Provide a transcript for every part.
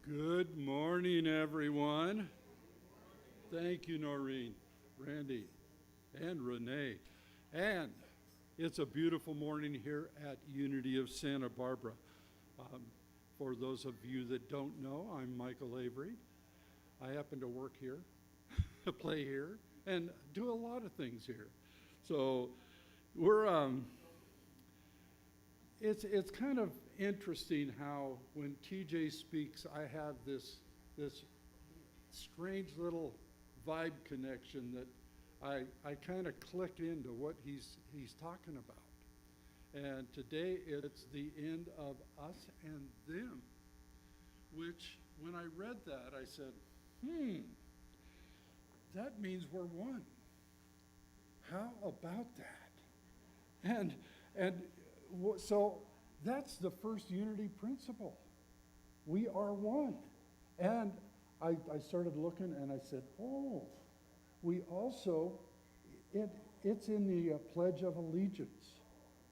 Good morning, everyone. Thank you, Noreen, Randy, and Renee. And it's a beautiful morning here at Unity of Santa Barbara. Um, for those of you that don't know, I'm Michael Avery. I happen to work here, play here, and do a lot of things here. So we're it's kind of interesting how when TJ speaks, I have this strange little vibe connection that I kind of click into what he's talking about. And today it's the end of us and them, which when I read that I said, that means we're one. How about that? So that's the first unity principle. We are one. And I started looking and I said, oh, we also, it's in the Pledge of Allegiance,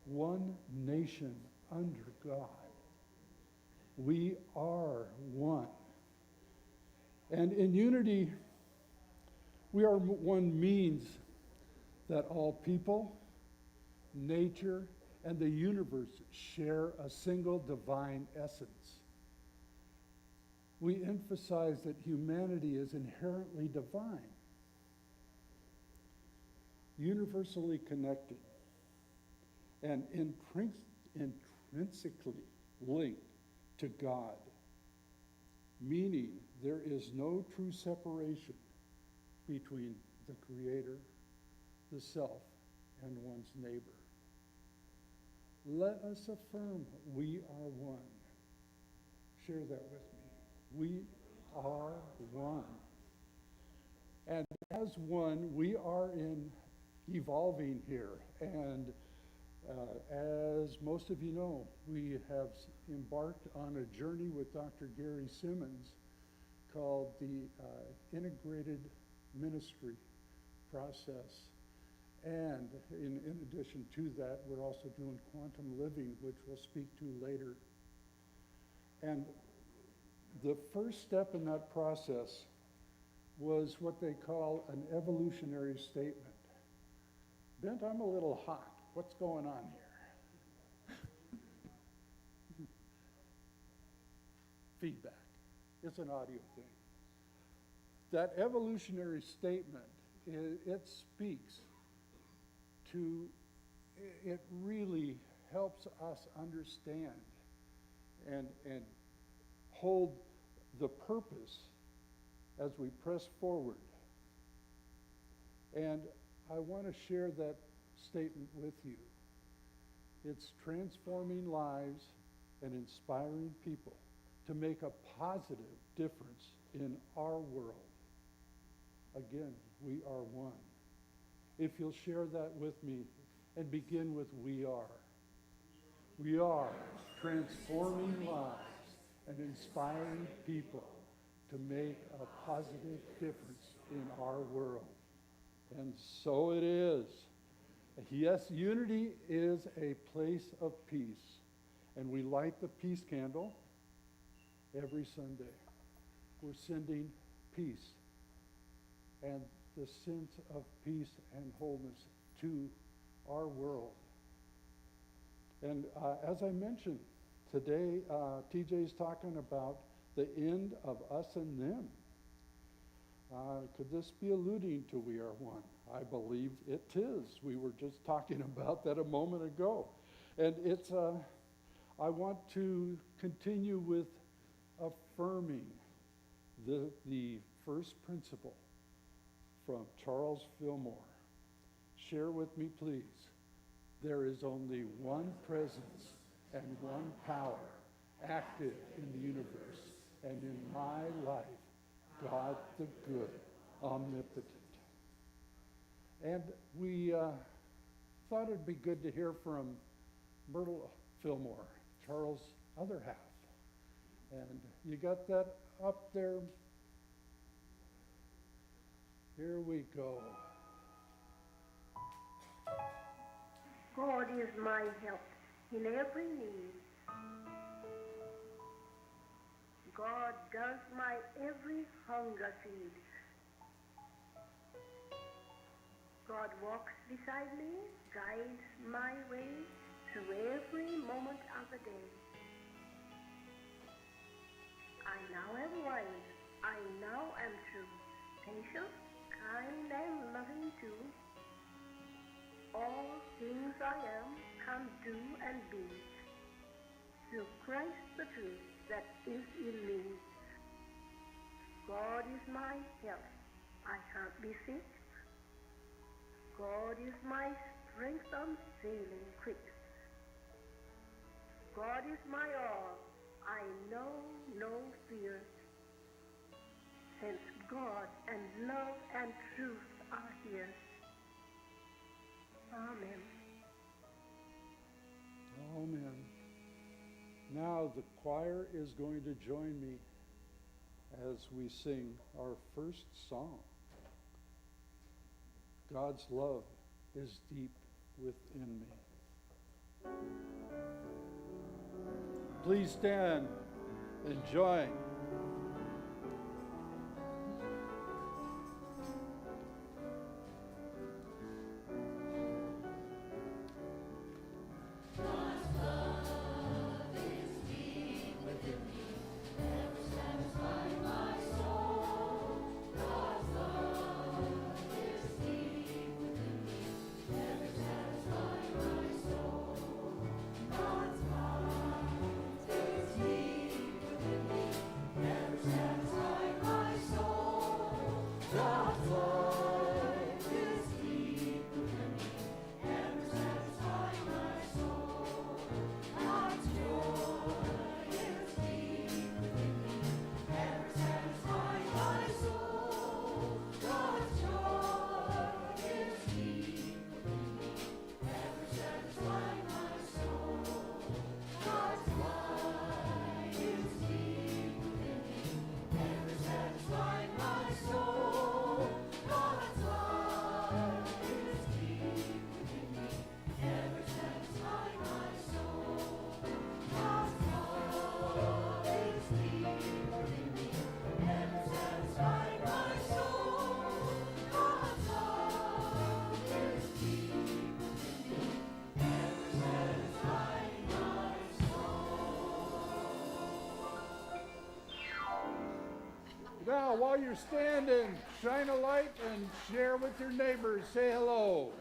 one nation under God. We are one. And in unity, we are one means that all people, nature, and the universe share a single divine essence. We emphasize that humanity is inherently divine, universally connected, and intrinsically linked to God, meaning there is no true separation between the Creator, the self, and one's neighbor. Let us affirm we are one. Share that with me. We are one. And as one, we are evolving here. And as most of you know, we have embarked on a journey with Dr. Gary Simmons called the Integrated Ministry Process. And in addition to that, we're also doing quantum living, which we'll speak to later. And the first step in that process was what they call an evolutionary statement. Bent, I'm a little hot. What's going on here? Feedback. It's an audio thing. That evolutionary statement, it speaks to, it really helps us understand and hold the purpose as we press forward. And I want to share that statement with you. It's transforming lives and inspiring people to make a positive difference in our world. Again, we are one. If you'll share that with me and begin with we are. We are transforming lives and inspiring people to make a positive difference in our world. And so it is. Yes, unity is a place of peace. And we light the peace candle every Sunday. We're sending peace and the sense of peace and wholeness to our world. And as I mentioned, today TJ's talking about the end of us and them. Could this be alluding to we are one? I believe it is. We were just talking about that a moment ago. And it's, I want to continue with affirming the first principle from Charles Fillmore. Share with me, please. There is only one presence and one power active in the universe and in my life, God the good, omnipotent. And we thought it'd be good to hear from Myrtle Fillmore, Charles' other half. And you got that up there? Here we go. God is my help in every need. God does my every hunger feed. God walks beside me, guides my way through every moment of the day. I now am wise, I now am true, patient, kind, and loving too. All things I am, can do and be, through Christ the truth that is in me. God is my health, I can't be sick. God is my strength, I'm sailing quick. God is my all, I know no fear. Since God and love and truth are here. Amen. Amen. Now the choir is going to join me as we sing our first song. God's love is deep within me. Please stand and join. Now, while you're standing, shine a light and share with your neighbors. Say hello.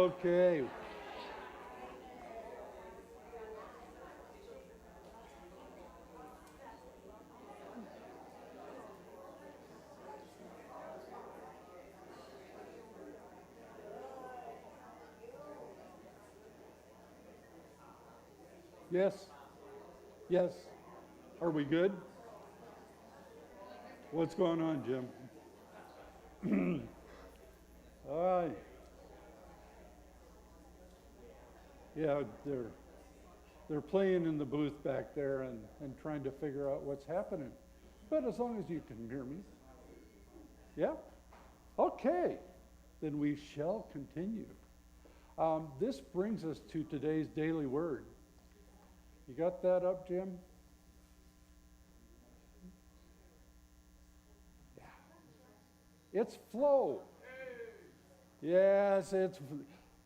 Okay. Yes. Yes. Are we good? What's going on, Jim? All right. Yeah, they're playing in the booth back there and trying to figure out what's happening. But as long as you can hear me. Yeah? Okay. Then we shall continue. This brings us to today's daily word. You got that up, Jim? Yeah. It's flow. Yes, it's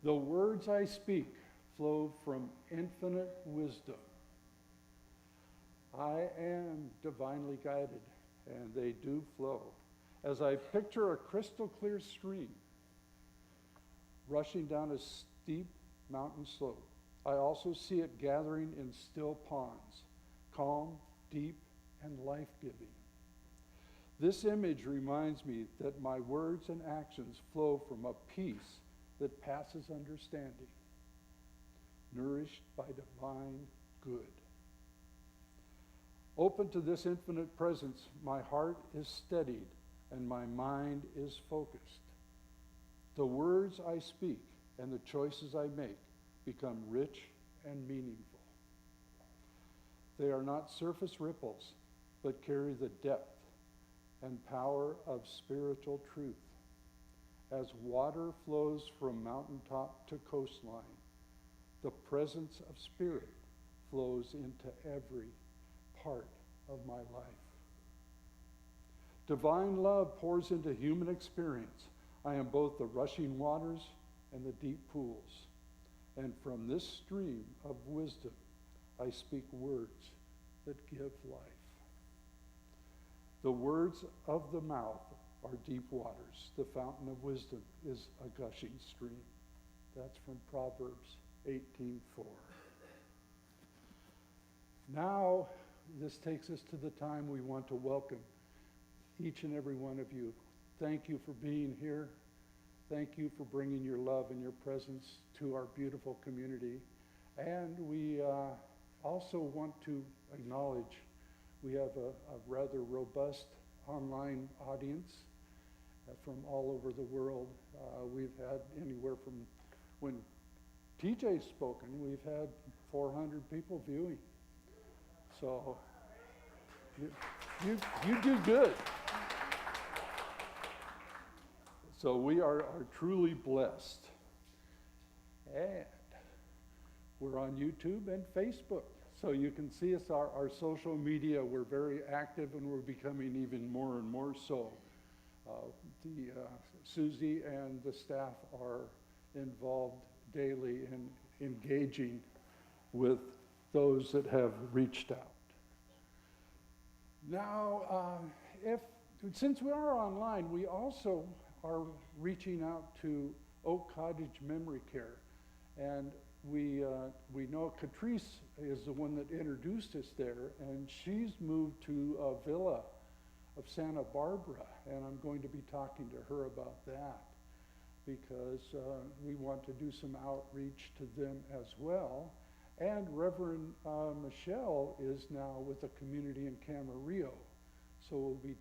the words I speak flow from infinite wisdom. I am divinely guided, and they do flow. As I picture a crystal clear stream rushing down a steep mountain slope, I also see it gathering in still ponds, calm, deep, and life-giving. This image reminds me that my words and actions flow from a peace that passes understanding, nourished by divine good. Open to this infinite presence, my heart is steadied and my mind is focused. The words I speak and the choices I make become rich and meaningful. They are not surface ripples, but carry the depth and power of spiritual truth. As water flows from mountaintop to coastline, the presence of Spirit flows into every part of my life. Divine love pours into human experience. I am both the rushing waters and the deep pools. And from this stream of wisdom, I speak words that give life. The words of the mouth are deep waters. The fountain of wisdom is a gushing stream. That's from Proverbs 18:4. Now, this takes us to the time we want to welcome each and every one of you. Thank you for being here. Thank you for bringing your love and your presence to our beautiful community. And we also want to acknowledge we have a rather robust online audience from all over the world. We've had anywhere from, when TJ's spoken, we've had 400 people viewing. So you do good. So we are truly blessed. And we're on YouTube and Facebook. So you can see us, our social media. We're very active and we're becoming even more and more so. Susie and the staff are involved daily in engaging with those that have reached out. Now, since we are online, we also are reaching out to Oak Cottage Memory Care. And we know Catrice is the one that introduced us there, and she's moved to a villa of Santa Barbara, and I'm going to be talking to her about that because we want to do some outreach to them as well. And Reverend Michelle is now with a community in Camarillo. So we'll be,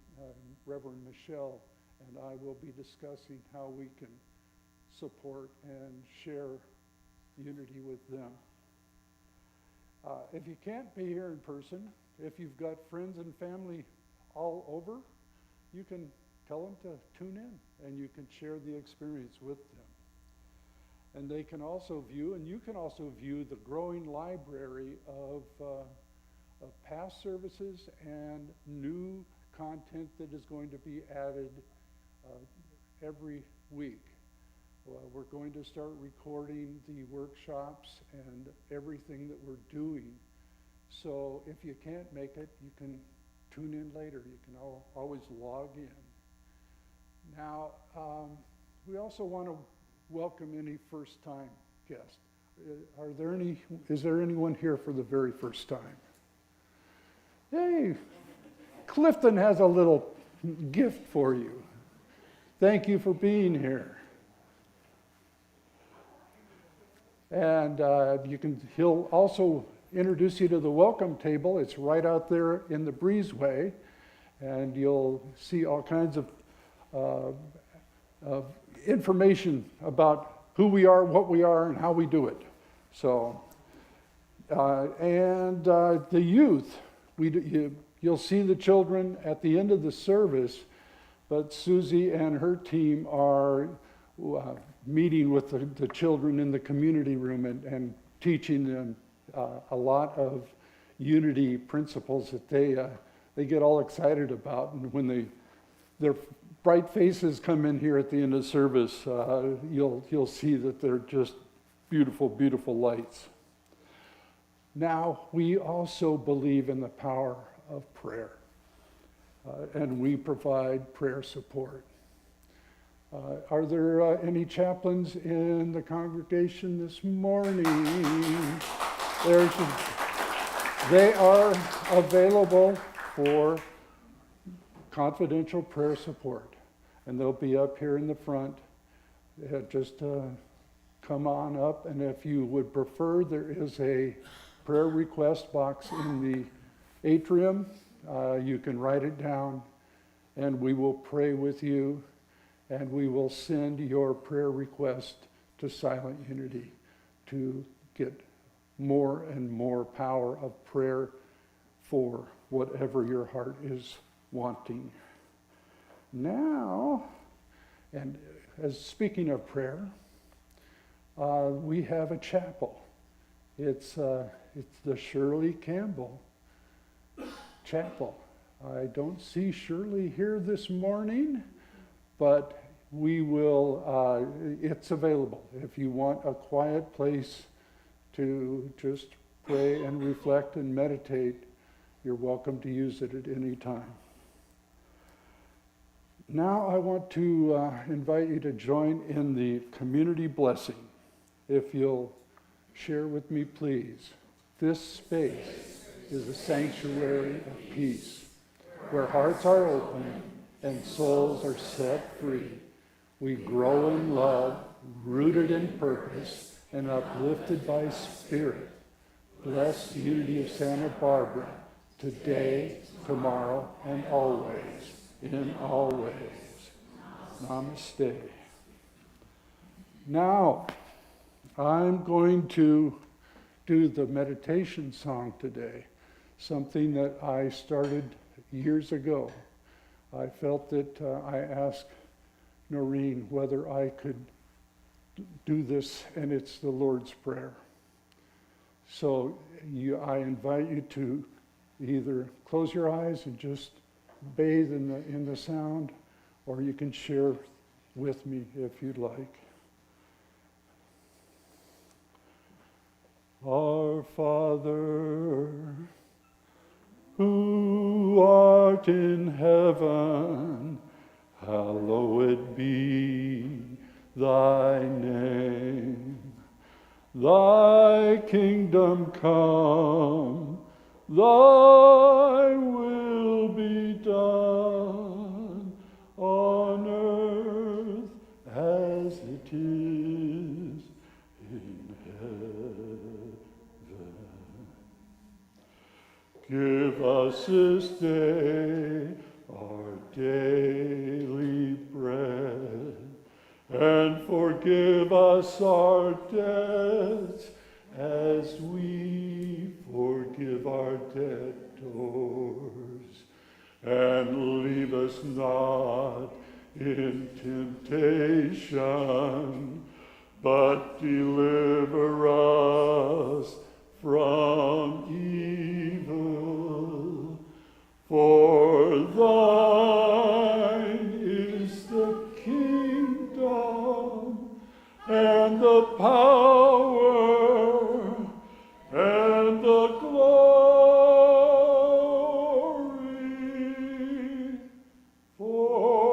Reverend Michelle and I will be discussing how we can support and share unity with them. If you can't be here in person, if you've got friends and family all over, you can tell them to tune in and you can share the experience with them. And they can also view, and you can also view the growing library of past services and new content that is going to be added every week. We're going to start recording the workshops and everything that we're doing. So if you can't make it, you can tune in later. You can always log in. Now, we also want to welcome any first-time guest. Is there anyone here for the very first time? Hey, Clifton has a little gift for you. Thank you for being here. And he'll also introduce you to the welcome table. It's right out there in the breezeway, and you'll see all kinds of information about who we are, what we are, and how we do it. So, the youth, you'll see the children at the end of the service, but Susie and her team are meeting with the children in the community room and teaching them a lot of unity principles that they get all excited about. And when their bright faces come in here at the end of service, you'll see that they're just beautiful, beautiful lights. Now, we also believe in the power of prayer, and we provide prayer support. Are there any chaplains in the congregation this morning? They are available for confidential prayer support, and they'll be up here in the front. Just come on up, and if you would prefer, there is a prayer request box in the atrium. You can write it down, and we will pray with you, and we will send your prayer request to Silent Unity to get more and more power of prayer for whatever your heart is wanting. Now, and as speaking of prayer, we have a chapel. It's the Shirley Campbell Chapel. I don't see Shirley here this morning, but we will, it's available. If you want a quiet place to just pray and reflect and meditate, you're welcome to use it at any time. Now I want to invite you to join in the community blessing. If you'll share with me, please. This space is a sanctuary of peace, where hearts are open and souls are set free. We grow in love, rooted in purpose, and uplifted by spirit. Bless the Unity of Santa Barbara, today, tomorrow, and always, in all ways. Namaste. Now, I'm going to do the meditation song today, something that I started years ago. I felt that I asked Noreen whether I could do this, and it's the Lord's Prayer. So I invite you to either close your eyes and just bathe in the sound, or you can share with me if you'd like. Our Father, who art in heaven, hallowed be thy name. Thy kingdom come, thy will be done on earth as it is in heaven. Give us this day our daily bread, and forgive us our debts as we forgive our debtors. And leave us not in temptation, but deliver us from evil. For thine is the kingdom and the power and the glory forever.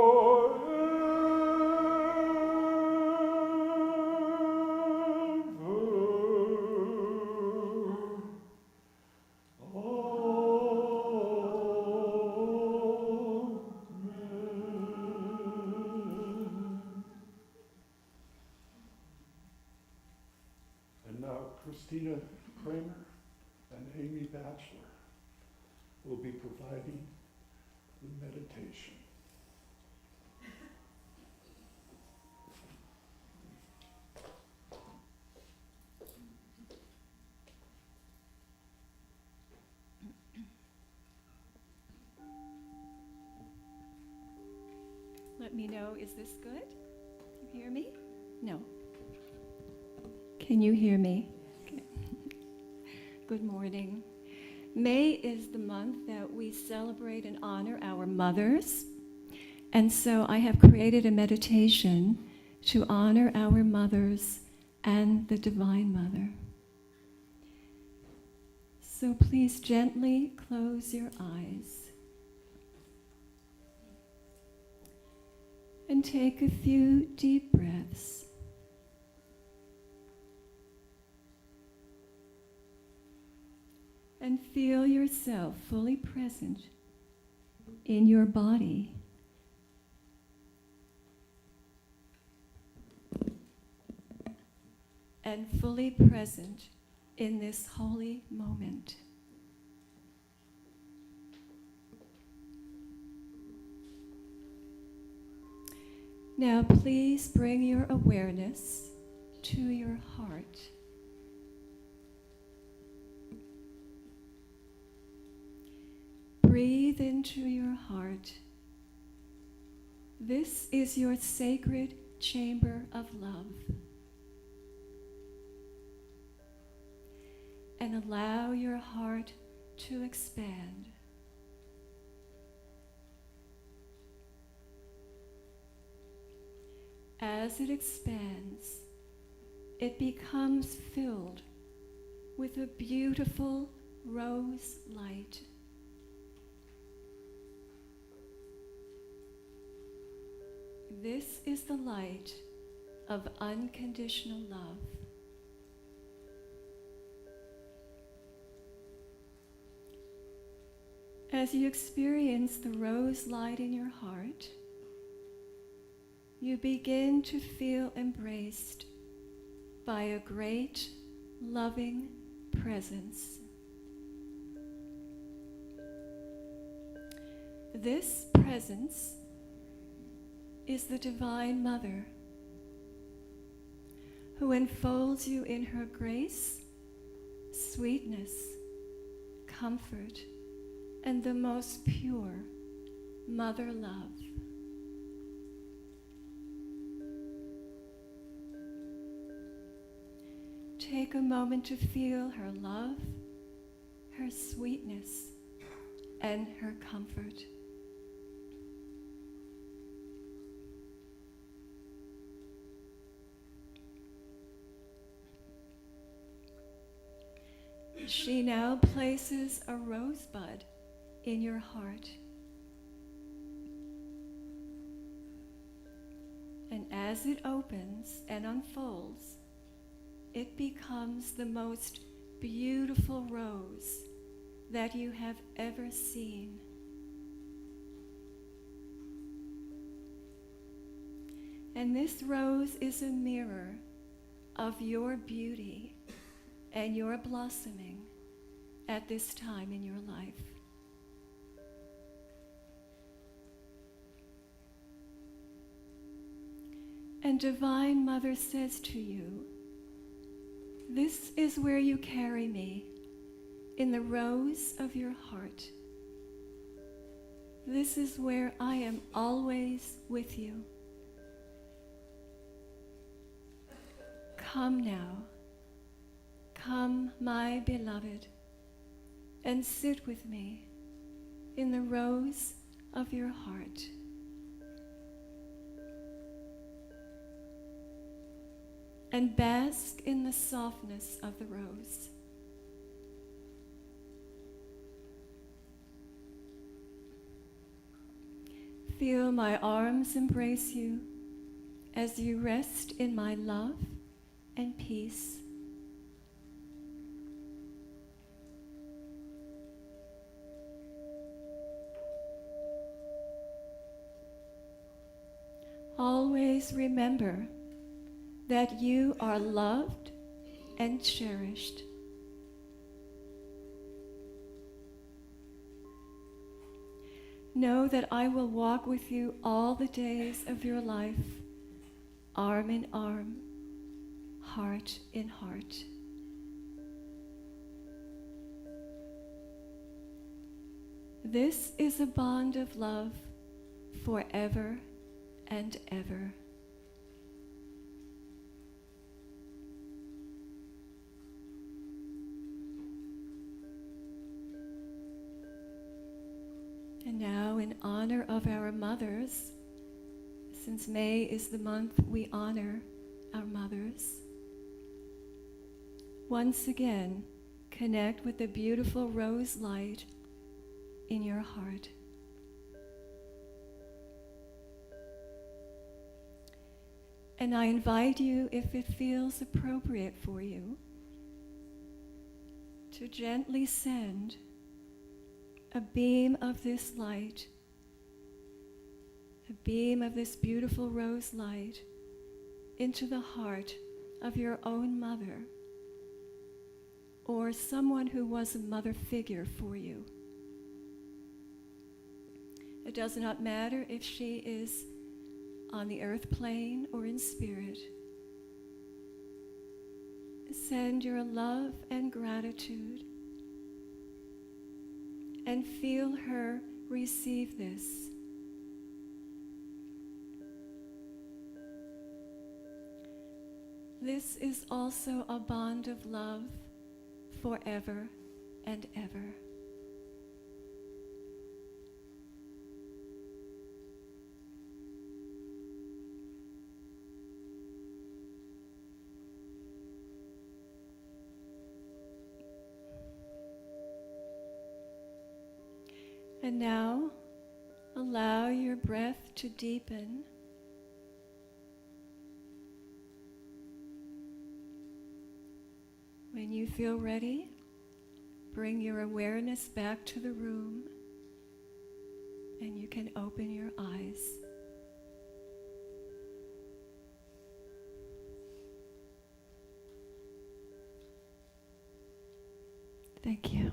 Christina Kramer and Amy Batchelor will be providing the meditation. Let me know, is this good? You hear me? No. Can you hear me? Okay. Good morning. May is the month that we celebrate and honor our mothers. And so I have created a meditation to honor our mothers and the Divine Mother. So please gently close your eyes. And take a few deep breaths. And feel yourself fully present in your body. And fully present in this holy moment. Now please bring your awareness to your heart. Breathe into your heart. This is your sacred chamber of love. And allow your heart to expand. As it expands, it becomes filled with a beautiful rose light. This is the light of unconditional love. As you experience the rose light in your heart, you begin to feel embraced by a great, loving presence. This presence is the Divine Mother, who enfolds you in her grace, sweetness, comfort, and the most pure mother love. Take a moment to feel her love, her sweetness, and her comfort. She now places a rosebud in your heart. And as it opens and unfolds, it becomes the most beautiful rose that you have ever seen. And this rose is a mirror of your beauty and your blossoming at this time in your life. And Divine Mother says to you, this is where you carry me, in the rose of your heart. This is where I am always with you. Come now, come, my beloved, and sit with me in the rose of your heart. And bask in the softness of the rose. Feel my arms embrace you as you rest in my love and peace. Always remember that you are loved and cherished. Know that I will walk with you all the days of your life, arm in arm, heart in heart. This is a bond of love forever and ever. And now, in honor of our mothers, since May is the month we honor our mothers, once again, connect with the beautiful rose light in your heart. And I invite you, if it feels appropriate for you, to gently send a beam of this light, a beam of this beautiful rose light into the heart of your own mother or someone who was a mother figure for you. It does not matter if she is on the earth plane or in spirit. Send your love and gratitude and feel her receive this. This is also a bond of love forever and ever. And now, allow your breath to deepen. When you feel ready, bring your awareness back to the room, and you can open your eyes. Thank you.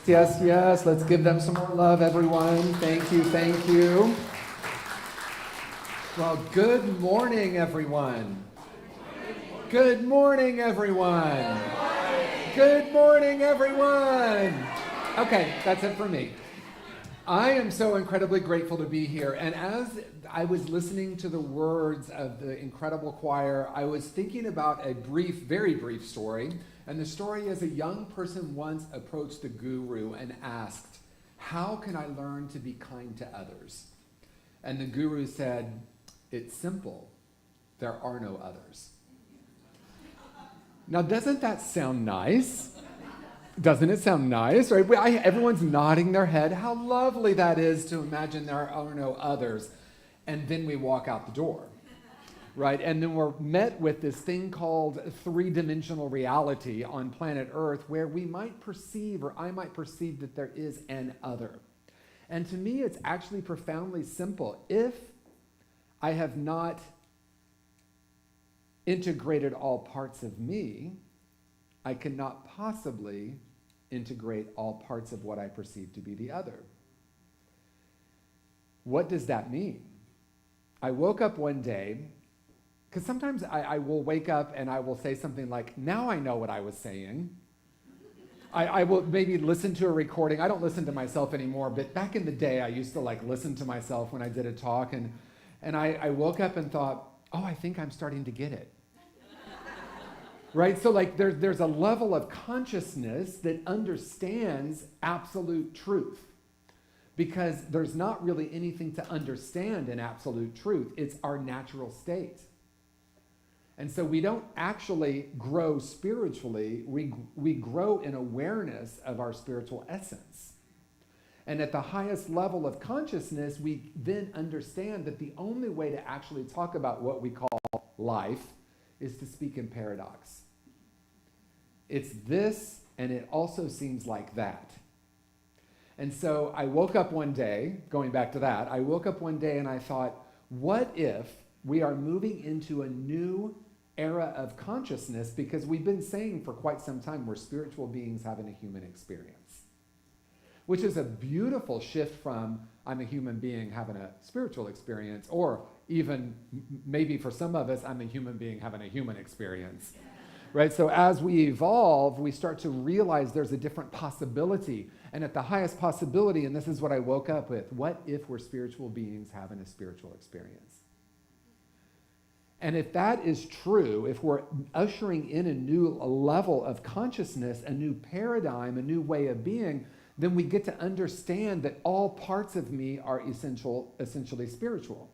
Yes, yes. Let's give them some more love, everyone. Thank you, thank you. Well, good morning, everyone. Good morning, everyone. Good morning, everyone. Okay, that's it for me. I am so incredibly grateful to be here. And as I was listening to the words of the incredible choir, I was thinking about a brief, very brief story. And the story is a young person once approached the guru and asked, "How can I learn to be kind to others?" And the guru said, "It's simple. There are no others." Now, doesn't that sound nice? Doesn't it sound nice? Right? Everyone's nodding their head. How lovely that is to imagine there are no others. And then we walk out the door. Right? And then we're met with this thing called three-dimensional reality on planet Earth, where we might perceive, or I might perceive, that there is an other. And to me, it's actually profoundly simple. If I have not integrated all parts of me, I cannot possibly integrate all parts of what I perceive to be the other. What does that mean? I woke up one day, because sometimes I will wake up and I will say something like, "Now I know what I was saying." I will maybe listen to a recording. I don't listen to myself anymore, but back in the day, I used to listen to myself when I did a talk, and I woke up and thought, "Oh, I think I'm starting to get it." Right? So there's a level of consciousness that understands absolute truth, because there's not really anything to understand in absolute truth. It's our natural state. And so we don't actually grow spiritually, we grow in awareness of our spiritual essence. And at the highest level of consciousness, we then understand that the only way to actually talk about what we call life is to speak in paradox. It's this, and it also seems like that. And so I woke up one day, going back to that, I woke up one day and I thought, what if we are moving into a new era of consciousness, because we've been saying for quite some time we're spiritual beings having a human experience, which is a beautiful shift from I'm a human being having a spiritual experience, or even maybe for some of us, I'm a human being having a human experience. Right? So as we evolve, we start to realize there's a different possibility. And at the highest possibility, and this is what I woke up with, what if we're spiritual beings having a spiritual experience? And if that is true, if we're ushering in a new level of consciousness, a new paradigm, a new way of being, then we get to understand that all parts of me are essentially spiritual.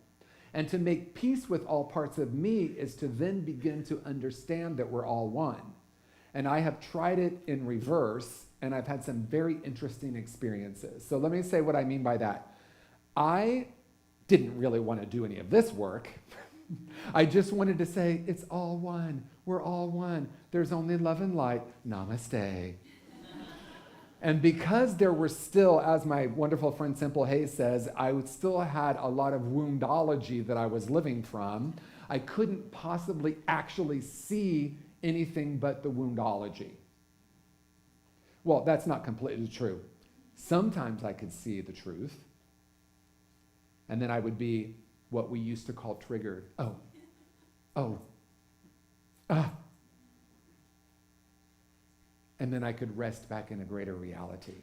And to make peace with all parts of me is to then begin to understand that we're all one. And I have tried it in reverse, and I've had some very interesting experiences. So let me say what I mean by that. I didn't really want to do any of this work. I just wanted to say, it's all one. We're all one. There's only love and light. Namaste. And because there were still, as my wonderful friend Simple Hayes says, I still had a lot of woundology that I was living from, I couldn't possibly actually see anything but the woundology. Well, that's not completely true. Sometimes I could see the truth, and then I would be what we used to call triggered. And then I could rest back in a greater reality.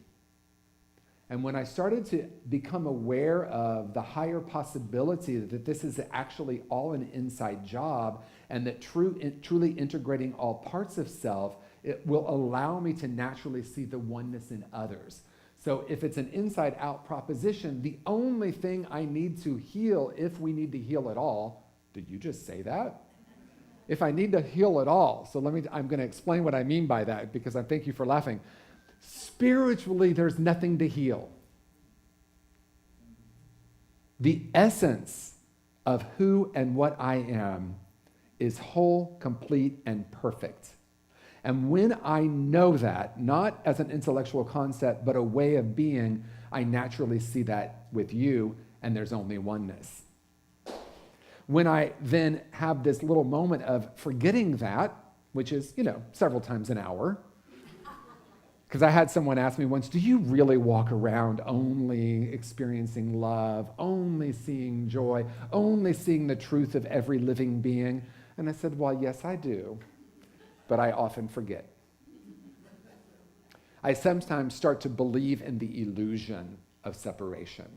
And when I started to become aware of the higher possibility that this is actually all an inside job, and that truly integrating all parts of self, it will allow me to naturally see the oneness in others. So if it's an inside-out proposition, the only thing I need to heal, if we need to heal at all, did you just say that? If I need to heal at all, so I'm going to explain what I mean by that, because I thank you for laughing. Spiritually, there's nothing to heal. The essence of who and what I am is whole, complete, and perfect. And when I know that, not as an intellectual concept, but a way of being, I naturally see that with you, and there's only oneness. When I then have this little moment of forgetting that, which is, several times an hour, Because I had someone ask me once, do you really walk around only experiencing love, only seeing joy, only seeing the truth of every living being? And I said, well, yes, I do, but I often forget. I sometimes start to believe in the illusion of separation.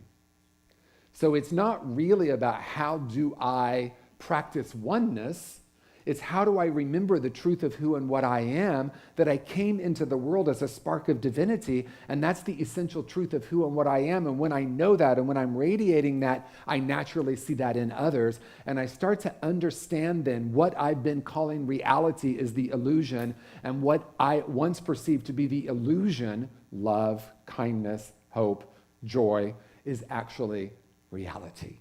So it's not really about how do I practice oneness, it's how do I remember the truth of who and what I am, that I came into the world as a spark of divinity, and that's the essential truth of who and what I am. And when I know that, and when I'm radiating that, I naturally see that in others, and I start to understand then what I've been calling reality is the illusion, and what I once perceived to be the illusion, love, kindness, hope, joy, is actually reality.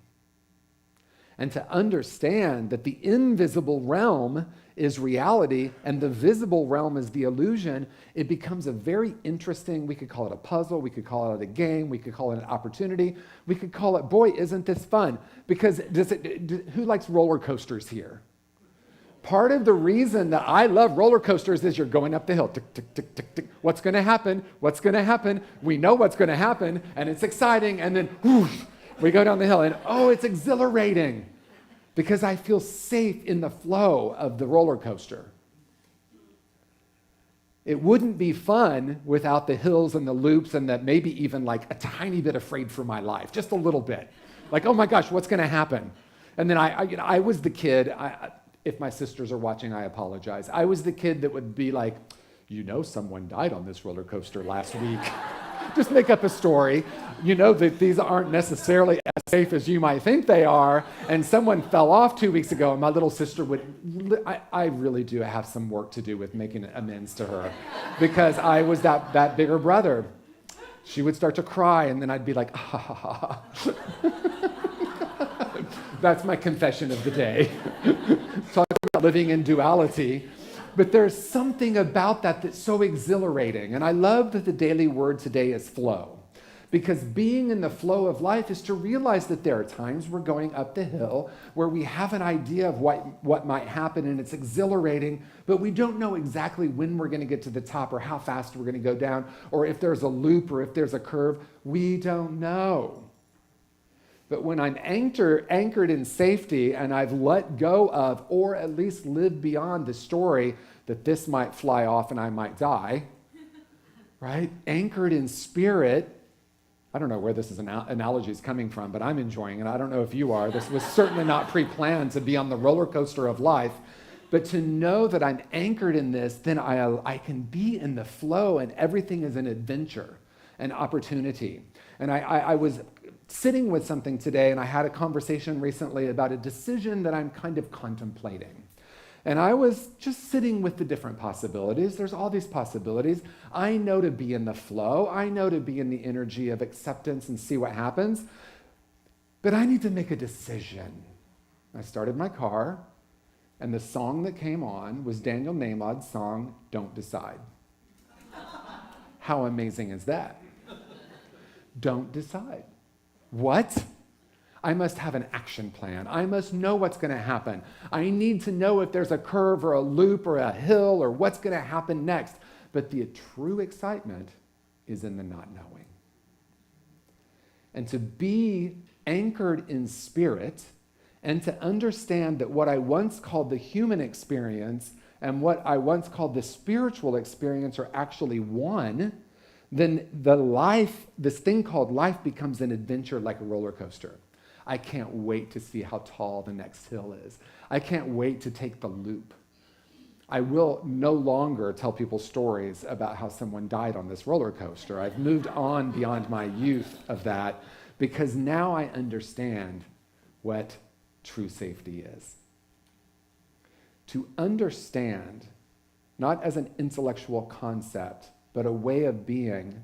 And to understand that the invisible realm is reality and the visible realm is the illusion, it becomes a very interesting, we could call it a puzzle, we could call it a game, we could call it an opportunity, we could call it, boy, isn't this fun? Because who likes roller coasters here? Part of the reason that I love roller coasters is you're going up the hill, tick, tick, tick, tick, tick. What's gonna happen? What's gonna happen? We know what's gonna happen, and it's exciting, and then whoosh, we go down the hill, and oh, it's exhilarating because I feel safe in the flow of the roller coaster. It wouldn't be fun without the hills and the loops and that maybe even like a tiny bit afraid for my life, just a little bit. Like, oh my gosh, what's gonna happen? And then I was the kid, if my sisters are watching, I apologize. I was the kid that would be like, you know someone died on this roller coaster last week. Just make up a story. You know that these aren't necessarily as safe as you might think they are. And someone fell off 2 weeks ago, and my little sister would, I really do have some work to do with making amends to her because I was that bigger brother. She would start to cry, and then I'd be like, ah, ha, ha, ha. That's my confession of the day. Talking about living in duality. But there's something about that that's so exhilarating. And I love that the daily word today is flow. Because being in the flow of life is to realize that there are times we're going up the hill where we have an idea of what might happen and it's exhilarating, but we don't know exactly when we're going to get to the top or how fast we're going to go down, or if there's a loop or if there's a curve. We don't know. But when I'm anchored in safety and I've let go of, or at least lived beyond the story that this might fly off and I might die, right? Anchored in spirit. I don't know where this analogy is coming from, but I'm enjoying it. I don't know if you are. This was certainly not pre-planned to be on the roller coaster of life. But to know that I'm anchored in this, then I can be in the flow and everything is an adventure, an opportunity. And I was sitting with something today, and I had a conversation recently about a decision that I'm kind of contemplating. And I was just sitting with the different possibilities. There's all these possibilities. I know to be in the flow. I know to be in the energy of acceptance and see what happens. But I need to make a decision. I started my car, and the song that came on was Daniel Nahmod's song, Don't Decide. How amazing is that? Don't decide. What? I must have an action plan. I must know what's going to happen. I need to know if there's a curve or a loop or a hill or what's going to happen next. But the true excitement is in the not knowing. And to be anchored in spirit and to understand that what I once called the human experience and what I once called the spiritual experience are actually one, then this thing called life becomes an adventure like a roller coaster. I can't wait to see how tall the next hill is. I can't wait to take the loop. I will no longer tell people stories about how someone died on this roller coaster. I've moved on beyond my youth of that because now I understand what true safety is. To understand, not as an intellectual concept, but a way of being,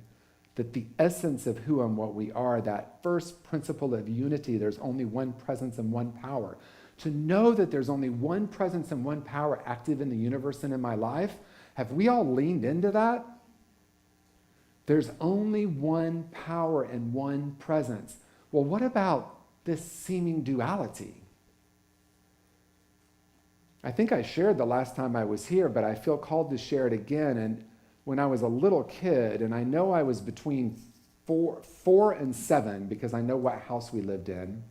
that the essence of who and what we are, that first principle of unity, there's only one presence and one power. To know that there's only one presence and one power active in the universe and in my life, have we all leaned into that? There's only one power and one presence. Well, what about this seeming duality? I think I shared the last time I was here, but I feel called to share it again. And when I was a little kid, and I know I was between four and 7, because I know what house we lived in,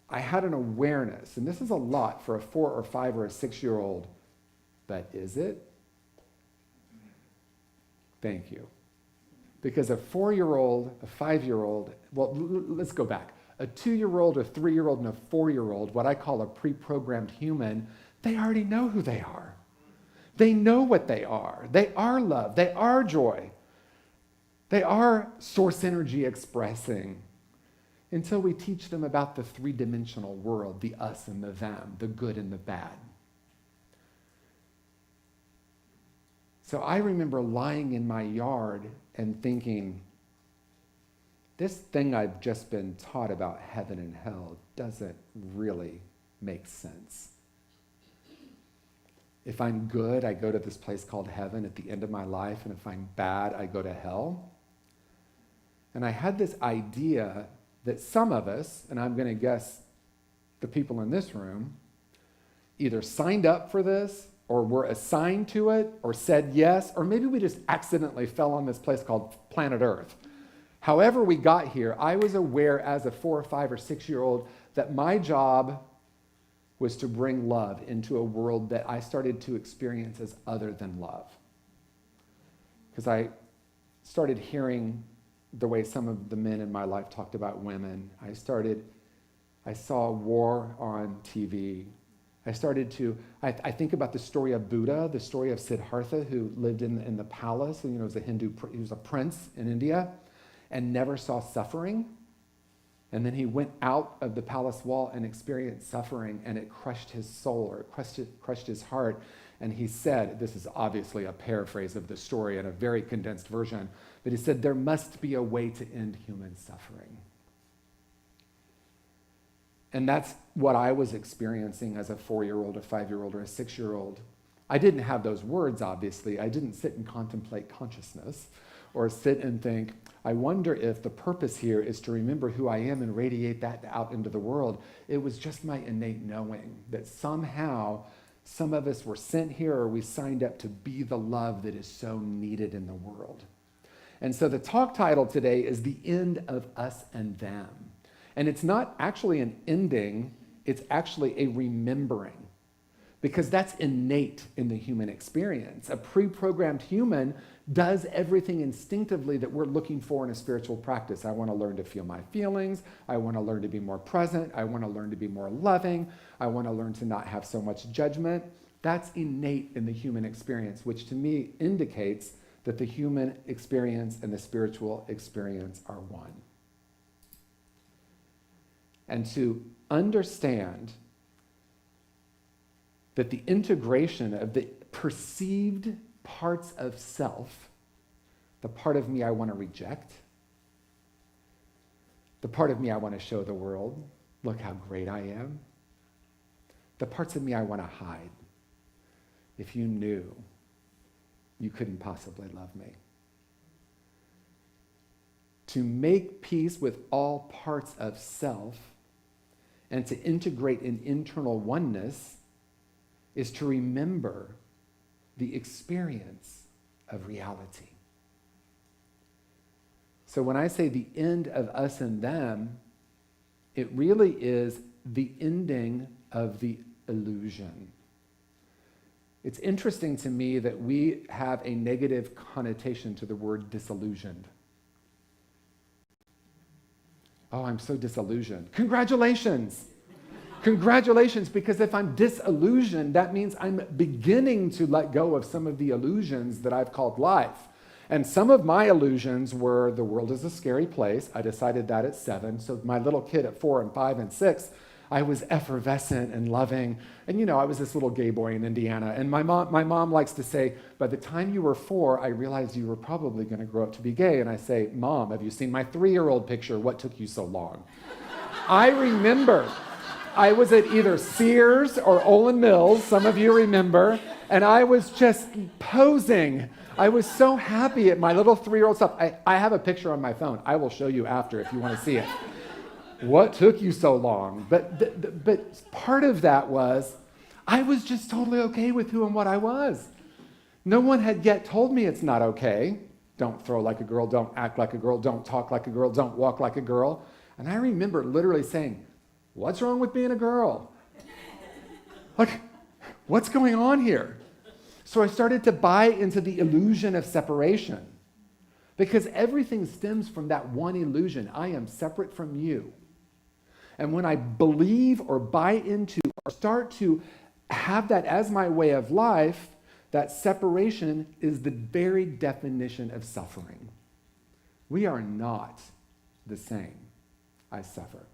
I had an awareness, and this is a lot for a 4 or 5 or a 6-year-old, but is it? Thank you. Because a 4-year-old, a 5-year-old, well, let's go back. A 2-year-old, a 3-year-old, and a 4-year-old, what I call a pre-programmed human, they already know who they are. They know what they are. They are love. They are joy. They are source energy expressing. Until we teach them about the 3-dimensional world, the us and the them, the good and the bad. So I remember lying in my yard and thinking, this thing I've just been taught about heaven and hell doesn't really make sense. If I'm good, I go to this place called heaven at the end of my life, and if I'm bad, I go to hell. And I had this idea that some of us, and I'm going to guess the people in this room, either signed up for this, or were assigned to it, or said yes, or maybe we just accidentally fell on this place called planet Earth. However we got here, I was aware as a 4 or 5 or 6-year-old that my job was to bring love into a world that I started to experience as other than love. Because I started hearing the way some of the men in my life talked about women. I saw war on TV. I think about the story of Buddha, the story of Siddhartha, who lived in the palace, and was a Hindu, he was a prince in India, and never saw suffering. And then he went out of the palace wall and experienced suffering, and it crushed his soul, or it crushed his heart. And he said, this is obviously a paraphrase of the story and a very condensed version, but he said, there must be a way to end human suffering. And that's what I was experiencing as a 4-year-old, a 5-year-old, or a 6-year-old. I didn't have those words, obviously. I didn't sit and contemplate consciousness or sit and think, I wonder if the purpose here is to remember who I am and radiate that out into the world. It was just my innate knowing that somehow some of us were sent here, or we signed up to be the love that is so needed in the world. And so the talk title today is The End of Us and Them. And it's not actually an ending, it's actually a remembering, because that's innate in the human experience. A pre-programmed human does everything instinctively that we're looking for in a spiritual practice. I want to learn to feel my feelings. I want to learn to be more present. I want to learn to be more loving. I want to learn to not have so much judgment. That's innate in the human experience, which to me indicates that the human experience and the spiritual experience are one. And to understand that the integration of the perceived parts of self, the part of me I want to reject, the part of me I want to show the world, look how great I am, the parts of me I want to hide. If you knew, you couldn't possibly love me. To make peace with all parts of self and to integrate an internal oneness is to remember the experience of reality. So when I say the end of us and them, it really is the ending of the illusion. It's interesting to me that we have a negative connotation to the word disillusioned. Oh, I'm so disillusioned. Congratulations! Congratulations, because if I'm disillusioned, that means I'm beginning to let go of some of the illusions that I've called life. And some of my illusions were the world is a scary place. I decided that at 7. So my little kid at 4 and 5 and 6, I was effervescent and loving. And I was this little gay boy in Indiana. And my mom likes to say, by the time you were 4, I realized you were probably going to grow up to be gay. And I say, Mom, have you seen my 3-year-old picture? What took you so long? I remember I was at either Sears or Olin Mills, some of you remember, and I was just posing. I was so happy at my little 3-year-old self. I have a picture on my phone. I will show you after if you want to see it. What took you so long? But part of that was I was just totally okay with who and what I was. No one had yet told me it's not okay. Don't throw like a girl, don't act like a girl, don't talk like a girl, don't walk like a girl. And I remember literally saying, what's wrong with being a girl? Like, what's going on here? So I started to buy into the illusion of separation because everything stems from that one illusion. I am separate from you. And when I believe or buy into or start to have that as my way of life, that separation is the very definition of suffering. We are not the same. I suffer.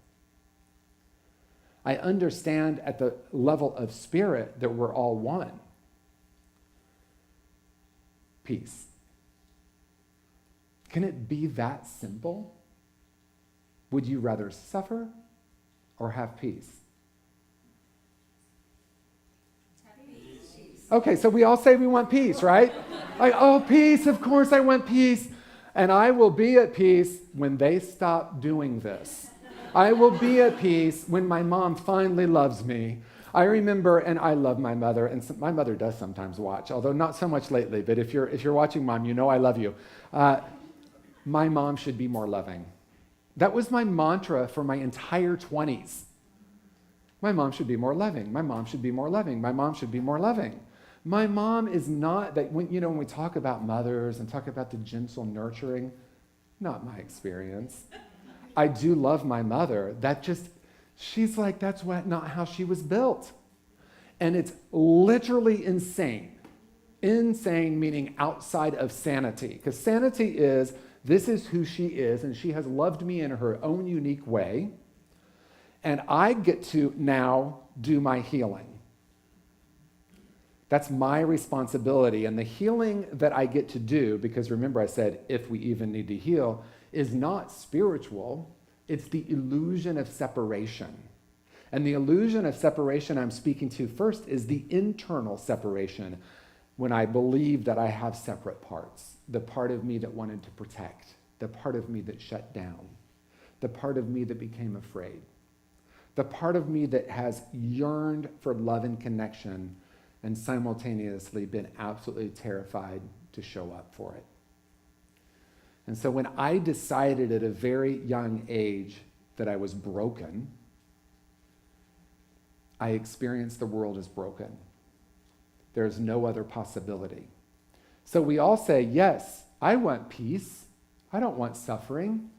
I understand at the level of spirit that we're all one. Peace. Can it be that simple? Would you rather suffer or have peace? Okay, so we all say we want peace, right? Like, oh, peace, of course I want peace. And I will be at peace when they stop doing this. I will be at peace when my mom finally loves me. I remember, and I love my mother, and my mother does sometimes watch, although not so much lately, but if you're watching, Mom, you know I love you. My mom should be more loving. That was my mantra for my entire 20s. My mom should be more loving. My mom should be more loving. My mom should be more loving. My mom is not that, when we talk about mothers and talk about the gentle nurturing, not my experience. I do love my mother. She's like, that's not how she was built. And it's literally insane. Insane meaning outside of sanity. Because sanity is, this is who she is, and she has loved me in her own unique way. And I get to now do my healing. That's my responsibility. And the healing that I get to do, because remember I said, if we even need to heal, is not spiritual. It's the illusion of separation. And the illusion of separation I'm speaking to first is the internal separation, when I believe that I have separate parts. The part of me that wanted to protect, the part of me that shut down, the part of me that became afraid, the part of me that has yearned for love and connection and simultaneously been absolutely terrified to show up for it. And so when I decided at a very young age that I was broken, I experienced the world as broken. There's no other possibility. So we all say, yes, I want peace. I don't want suffering.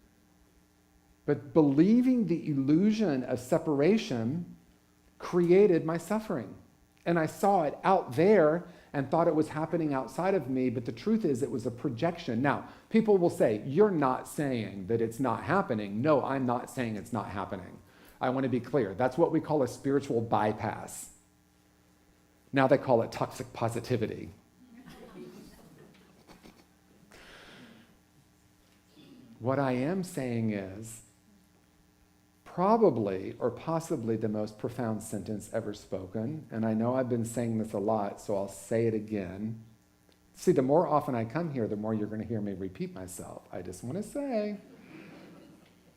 But believing the illusion of separation created my suffering. And I saw it out there and thought it was happening outside of me, but the truth is it was a projection. Now, people will say, you're not saying that it's not happening. No, I'm not saying it's not happening. I want to be clear. That's what we call a spiritual bypass. Now they call it toxic positivity. What I am saying is, probably or possibly the most profound sentence ever spoken, and I know I've been saying this a lot, so I'll say it again. See, the more often I come here, the more you're going to hear me repeat myself. I just want to say,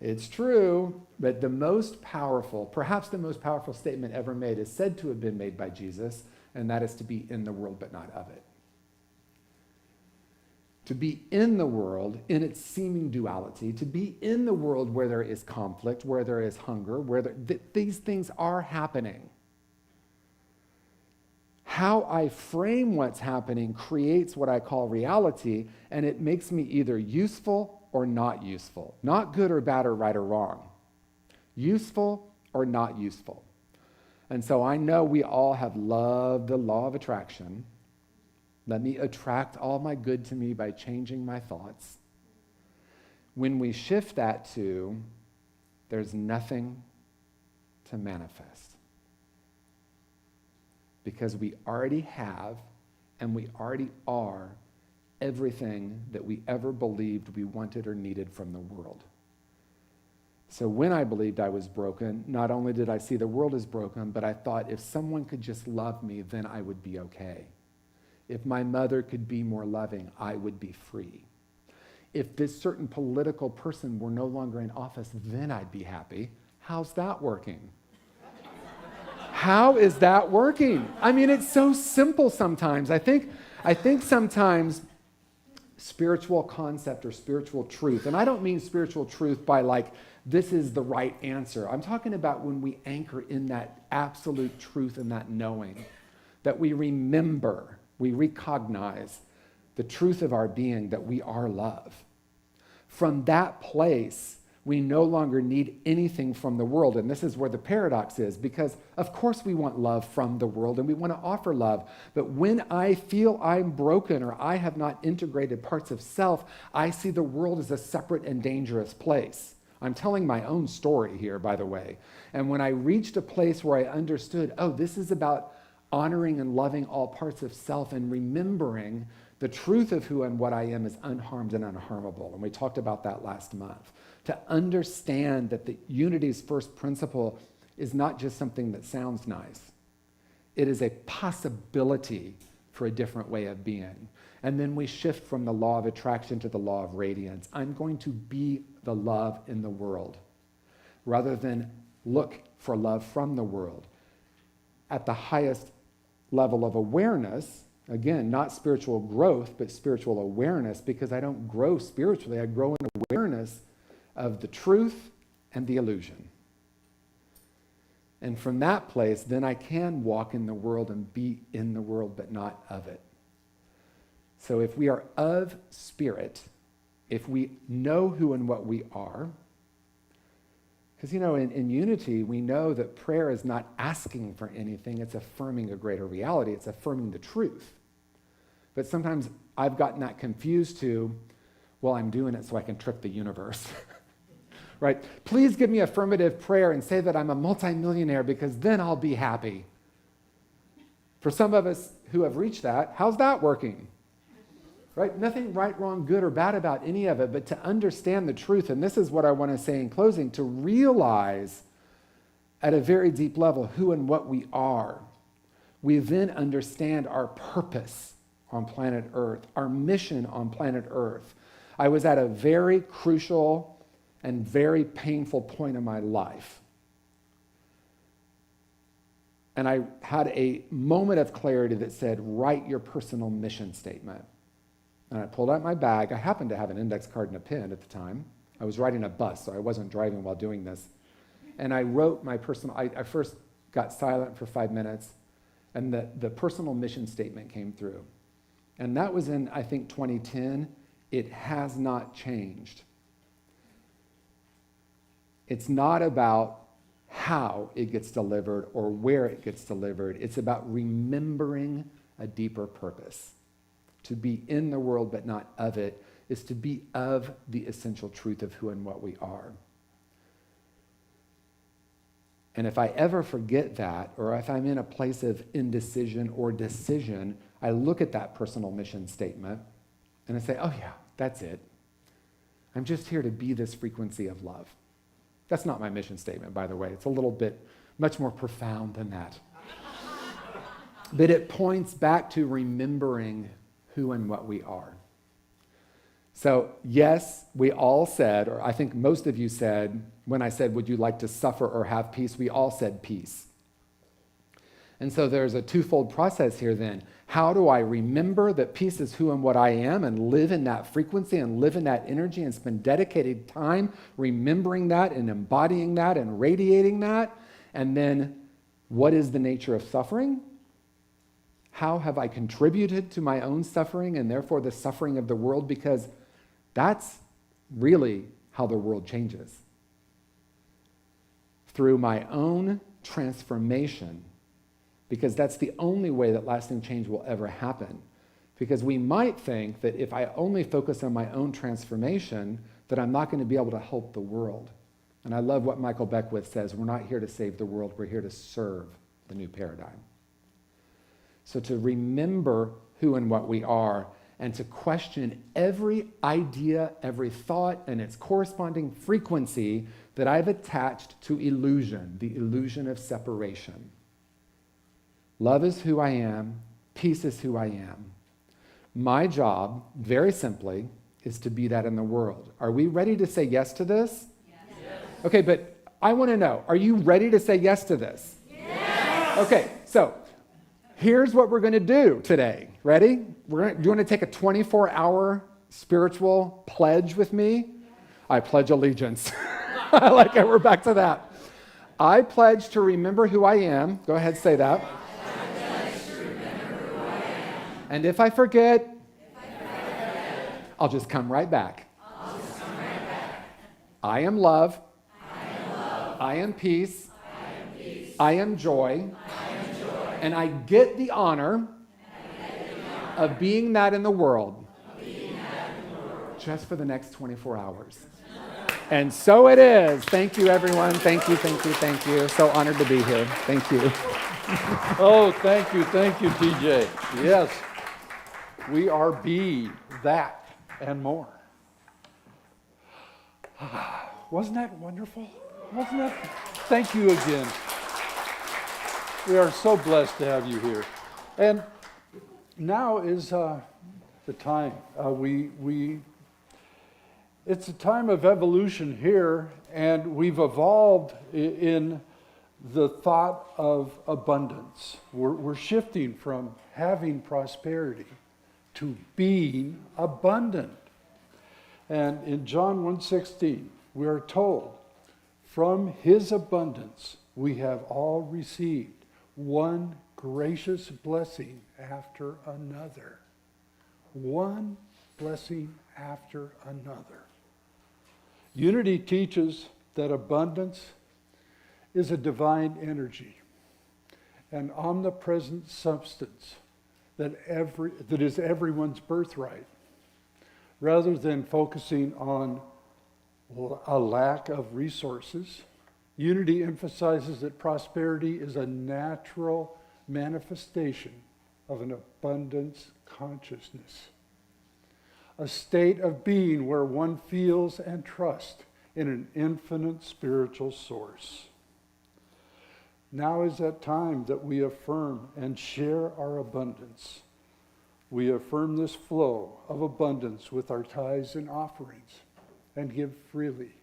it's true, but the most powerful, perhaps the most powerful statement ever made is said to have been made by Jesus, and that is to be in the world but not of it. To be in the world in its seeming duality, to be in the world where there is conflict, where there is hunger, where these things are happening. How I frame what's happening creates what I call reality, and it makes me either useful or not useful. Not good or bad or right or wrong. Useful or not useful. And so I know we all have loved the law of attraction. Let me attract all my good to me by changing my thoughts. When we shift that to, there's nothing to manifest. Because we already have, and we already are, everything that we ever believed we wanted or needed from the world. So when I believed I was broken, not only did I see the world as broken, but I thought if someone could just love me, then I would be okay. If my mother could be more loving, I would be free. If this certain political person were no longer in office, then I'd be happy. How's that working? How is that working? I mean, it's so simple sometimes. I think I think sometimes spiritual concept or spiritual truth, and I don't mean spiritual truth by like, this is the right answer. I'm talking about when we anchor in that absolute truth and that knowing, that we remember, we recognize the truth of our being, that we are love. From that place, we no longer need anything from the world. And this is where the paradox is, because of course we want love from the world and we want to offer love. But when I feel I'm broken or I have not integrated parts of self, I see the world as a separate and dangerous place. I'm telling my own story here, by the way. And when I reached a place where I understood, oh, this is about honoring and loving all parts of self and remembering the truth of who and what I am is unharmed and unharmable. And we talked about that last month. To understand that the unity's first principle is not just something that sounds nice. It is a possibility for a different way of being. And then we shift from the law of attraction to the law of radiance. I'm going to be the love in the world rather than look for love from the world. At the highest level of awareness, again, not spiritual growth, but spiritual awareness, because I don't grow spiritually, I grow in awareness of the truth and the illusion. And from that place, then I can walk in the world and be in the world, but not of it. So if we are of spirit, if we know who and what we are, because, in unity, we know that prayer is not asking for anything, it's affirming a greater reality, it's affirming the truth. But sometimes I've gotten that confused to, well, I'm doing it so I can trick the universe. Right? Please give me affirmative prayer and say that I'm a multimillionaire because then I'll be happy. For some of us who have reached that, how's that working? Right? Nothing right, wrong, good, or bad about any of it, but to understand the truth, and this is what I want to say in closing, to realize at a very deep level who and what we are. We then understand our purpose on planet Earth, our mission on planet Earth. I was at a very crucial and very painful point in my life. And I had a moment of clarity that said, write your personal mission statement. And I pulled out my bag. I happened to have an index card and a pen at the time. I was riding a bus, so I wasn't driving while doing this. And I wrote my personal, I first got silent for 5 minutes, and the personal mission statement came through. And that was in, I think, 2010. It has not changed. It's not about how it gets delivered or where it gets delivered. It's about remembering a deeper purpose. To be in the world but not of it is to be of the essential truth of who and what we are. And if I ever forget that, or if I'm in a place of indecision or decision, I look at that personal mission statement and I say, oh yeah, that's it. I'm just here to be this frequency of love. That's not my mission statement, by the way. It's a little bit much more profound than that. But it points back to remembering who and what we are. So yes, we all said, or I think most of you said, when I said, would you like to suffer or have peace? We all said peace. And so there's a twofold process here then. How do I remember that peace is who and what I am and live in that frequency and live in that energy and spend dedicated time remembering that and embodying that and radiating that? And then what is the nature of suffering? How have I contributed to my own suffering and therefore the suffering of the world? Because that's really how the world changes. Through my own transformation, because that's the only way that lasting change will ever happen. Because we might think that if I only focus on my own transformation, that I'm not going to be able to help the world. And I love what Michael Beckwith says, we're not here to save the world, we're here to serve the new paradigm. So to remember who and what we are, and to question every idea, every thought, and its corresponding frequency that I've attached to illusion, the illusion of separation. Love is who I am, peace is who I am. My job, very simply, is to be that in the world. Are we ready to say yes to this? Yes. Okay, but I want to know, are you ready to say yes to this? Yes. Okay, so Here's what we're going to do today. Ready? Do you want to take a 24-hour spiritual pledge with me? I pledge allegiance. I like it. We're back to that. I pledge to remember who I am. Go ahead, say that. I pledge to remember who I am. And if I forget, I'll just come right back. I am love. I am peace. I am joy. And I get the honor of being that in the world just for the next 24 hours. And so it is. Thank you, everyone. Thank you, thank you, thank you. So honored to be here. Thank you. Oh, thank you, TJ. Yes, we are be that and more. Wasn't that wonderful? Wasn't that? Thank you again. We are so blessed to have you here. And now is the time. It's a time of evolution here, and we've evolved in the thought of abundance. We're shifting from having prosperity to being abundant. And in John 1:16, we are told, from his abundance we have all received one gracious blessing after another. One blessing after another. Unity teaches that abundance is a divine energy, an omnipresent substance that is everyone's birthright. Rather than focusing on a lack of resources, Unity emphasizes that prosperity is a natural manifestation of an abundance consciousness, a state of being where one feels and trusts in an infinite spiritual source. Now is that time that we affirm and share our abundance. We affirm this flow of abundance with our tithes and offerings and give freely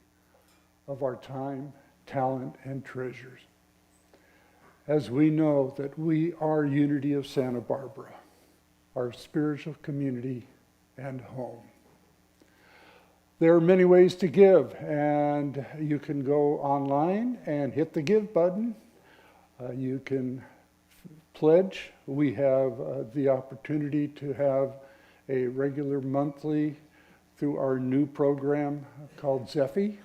of our time, talent, and treasures, as we know that we are Unity of Santa Barbara, our spiritual community and home. There are many ways to give, and you can go online and hit the give button. You can pledge. We have the opportunity to have a regular monthly through our new program called Zephy.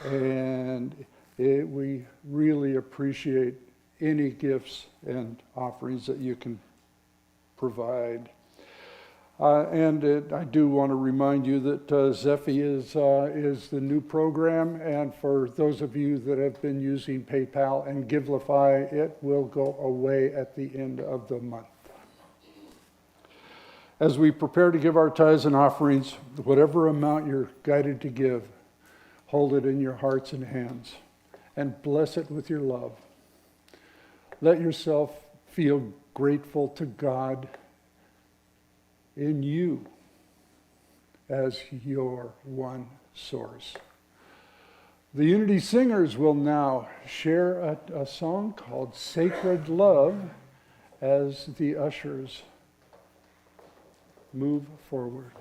And we really appreciate any gifts and offerings that you can provide. I do want to remind you that Zephy is the new program, and for those of you that have been using PayPal and Givelify, it will go away at the end of the month. As we prepare to give our tithes and offerings, whatever amount you're guided to give, hold it in your hearts and hands and bless it with your love. Let yourself feel grateful to God in you as your one source. The Unity Singers will now share a song called Sacred Love as the ushers move forward.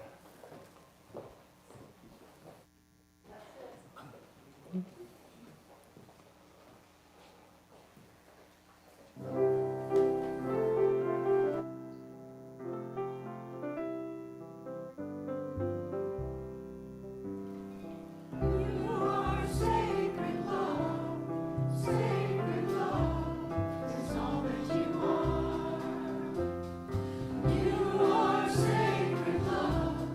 You are sacred love.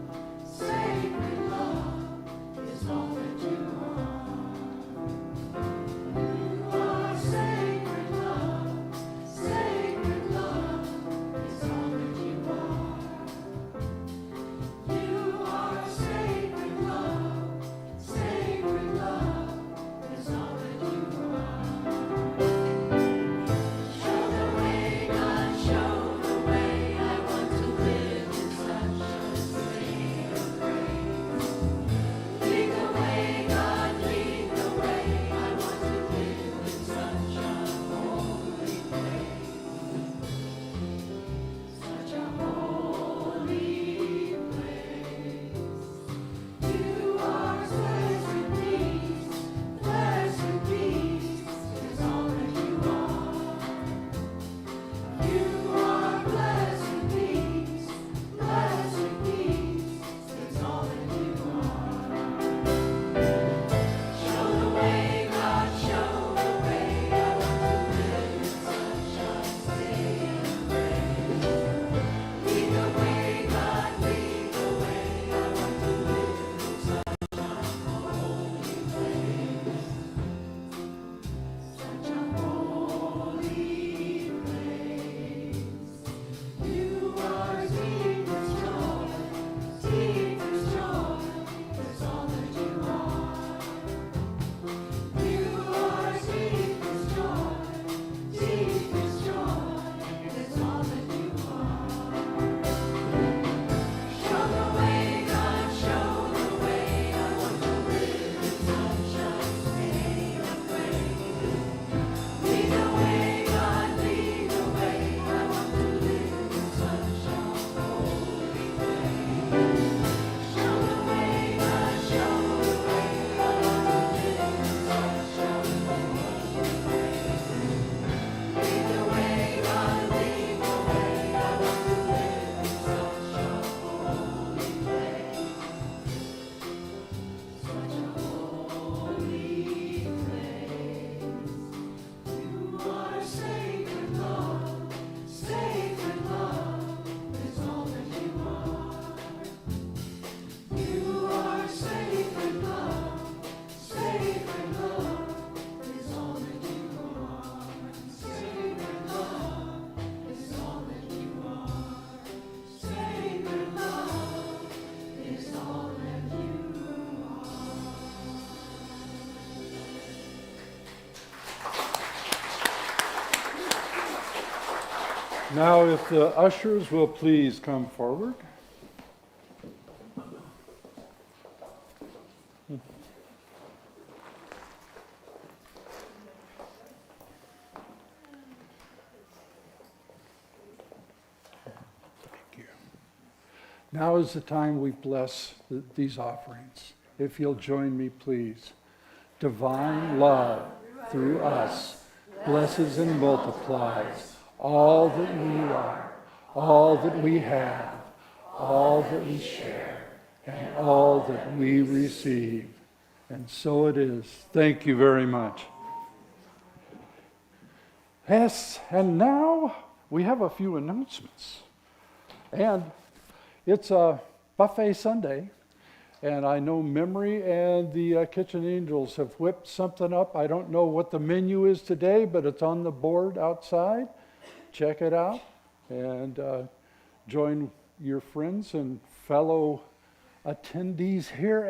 Now, if the ushers will please come forward. Thank you. Now is the time we bless these offerings. If you'll join me, please. Divine love through us blesses and multiplies all that we are, all that we have, all that we share, and all that we receive. And so it is. Thank you very much. Yes, and now we have a few announcements. And it's a buffet Sunday. And I know Memory and the Kitchen Angels have whipped something up. I don't know what the menu is today, but it's on the board outside. Check it out and join your friends and fellow attendees here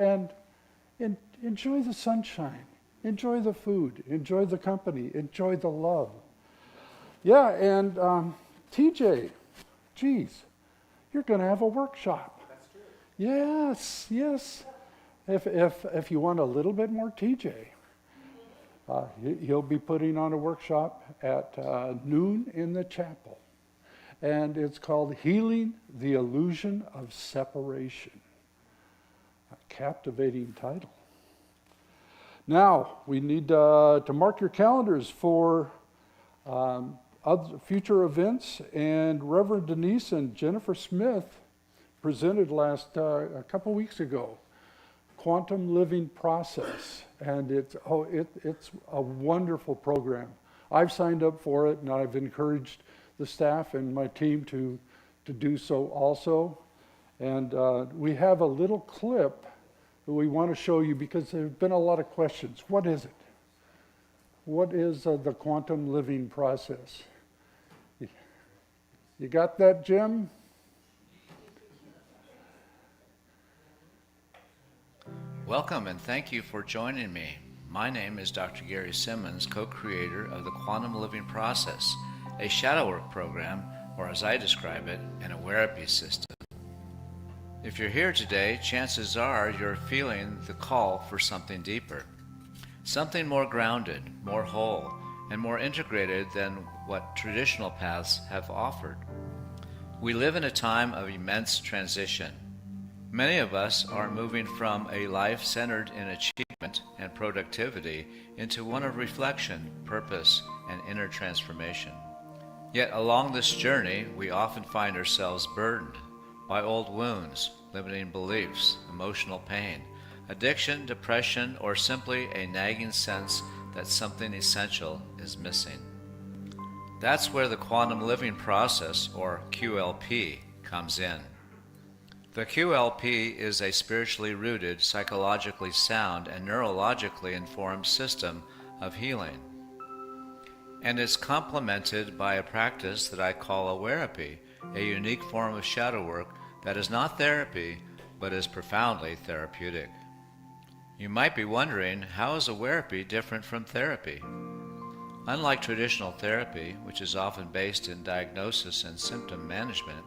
and enjoy the sunshine. Enjoy the food. Enjoy the company. Enjoy the love. Yeah, and TJ, geez, you're going to have a workshop. Yes, yes. If you want a little bit more TJ, he'll be putting on a workshop at noon in the chapel. And it's called Healing the Illusion of Separation. A captivating title. Now, we need to mark your calendars for other future events. And Reverend Denise and Jennifer Smith presented a couple weeks ago, Quantum Living Process, and it's a wonderful program. I've signed up for it, and I've encouraged the staff and my team to do so also. And we have a little clip that we want to show you because there have been a lot of questions. What is it? What is the Quantum Living Process? You got that, Jim? Welcome and thank you for joining me. My name is Dr. Gary Simmons, co-creator of the Quantum Living Process, a shadow work program, or as I describe it, an awareness system. If you're here today, chances are you're feeling the call for something deeper, something more grounded, more whole, and more integrated than what traditional paths have offered. We live in a time of immense transition. Many of us are moving from a life centered in achievement and productivity into one of reflection, purpose, and inner transformation. Yet along this journey, we often find ourselves burdened by old wounds, limiting beliefs, emotional pain, addiction, depression, or simply a nagging sense that something essential is missing. That's where the Quantum Living Process, or QLP, comes in. The QLP is a spiritually rooted, psychologically sound, and neurologically informed system of healing. And it's complemented by a practice that I call awareness, a unique form of shadow work that is not therapy, but is profoundly therapeutic. You might be wondering, how is awareness different from therapy? Unlike traditional therapy, which is often based in diagnosis and symptom management,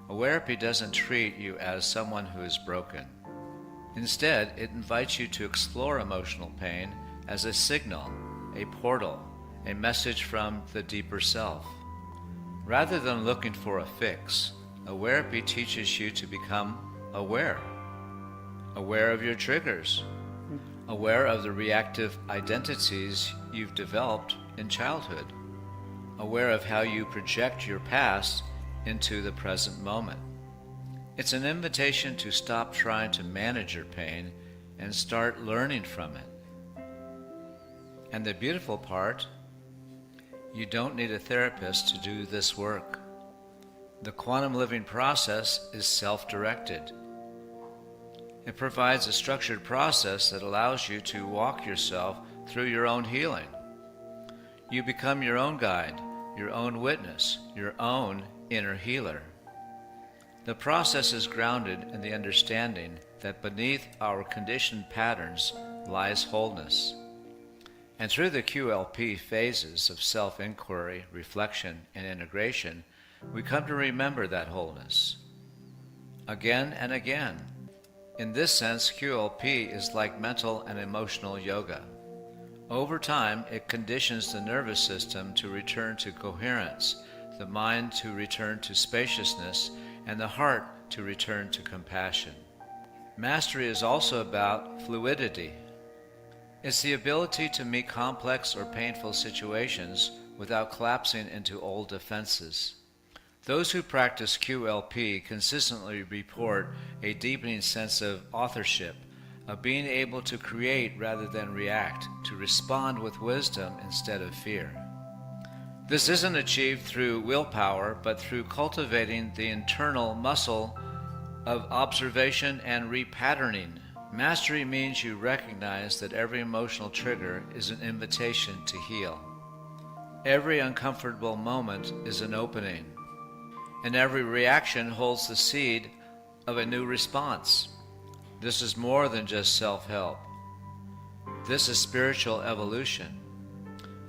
awareness doesn't treat you as someone who is broken. Instead, it invites you to explore emotional pain as a signal, a portal, a message from the deeper self. Rather than looking for a fix, awareness teaches you to become aware. Aware of your triggers, aware of the reactive identities you've developed in childhood, aware of how you project your past into the present moment. It's an invitation to stop trying to manage your pain and start learning from it. And the beautiful part, you don't need a therapist to do this work. The Quantum Living Process is self-directed. It provides a structured process that allows you to walk yourself through your own healing. You become your own guide, your own witness, your own inner healer. The process is grounded in the understanding that beneath our conditioned patterns lies wholeness. And through the QLP phases of self-inquiry, reflection, and integration, we come to remember that wholeness again and again. In this sense, QLP is like mental and emotional yoga. Over time, it conditions the nervous system to return to coherence, the mind to return to spaciousness, and the heart to return to compassion. Mastery is also about fluidity. It's the ability to meet complex or painful situations without collapsing into old defenses. Those who practice QLP consistently report a deepening sense of authorship, of being able to create rather than react, to respond with wisdom instead of fear. This isn't achieved through willpower, but through cultivating the internal muscle of observation and repatterning. Mastery means you recognize that every emotional trigger is an invitation to heal. Every uncomfortable moment is an opening, and every reaction holds the seed of a new response. This is more than just self-help. This is spiritual evolution.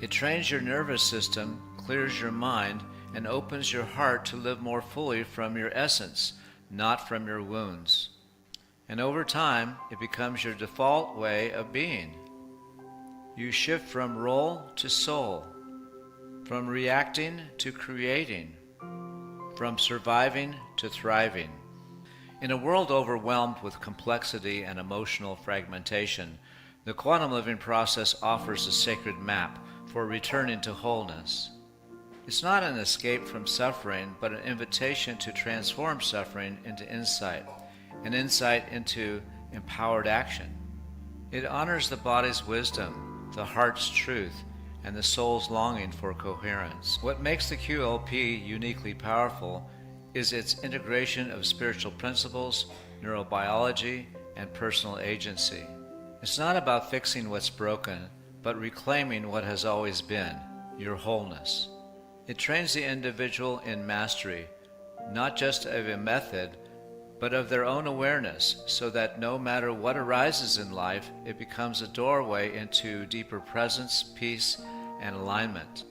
It trains your nervous system, clears your mind, and opens your heart to live more fully from your essence, not from your wounds. And over time, it becomes your default way of being. You shift from role to soul, from reacting to creating, from surviving to thriving. In a world overwhelmed with complexity and emotional fragmentation, the quantum living process offers a sacred map for returning to wholeness. It's not an escape from suffering, but an invitation to transform suffering into insight, and insight into empowered action. It honors the body's wisdom, the heart's truth, and the soul's longing for coherence. What makes the QLP uniquely powerful is its integration of spiritual principles, neurobiology, and personal agency. It's not about fixing what's broken, but reclaiming what has always been, your wholeness. It trains the individual in mastery, not just of a method, but of their own awareness, so that no matter what arises in life, it becomes a doorway into deeper presence, peace, and alignment.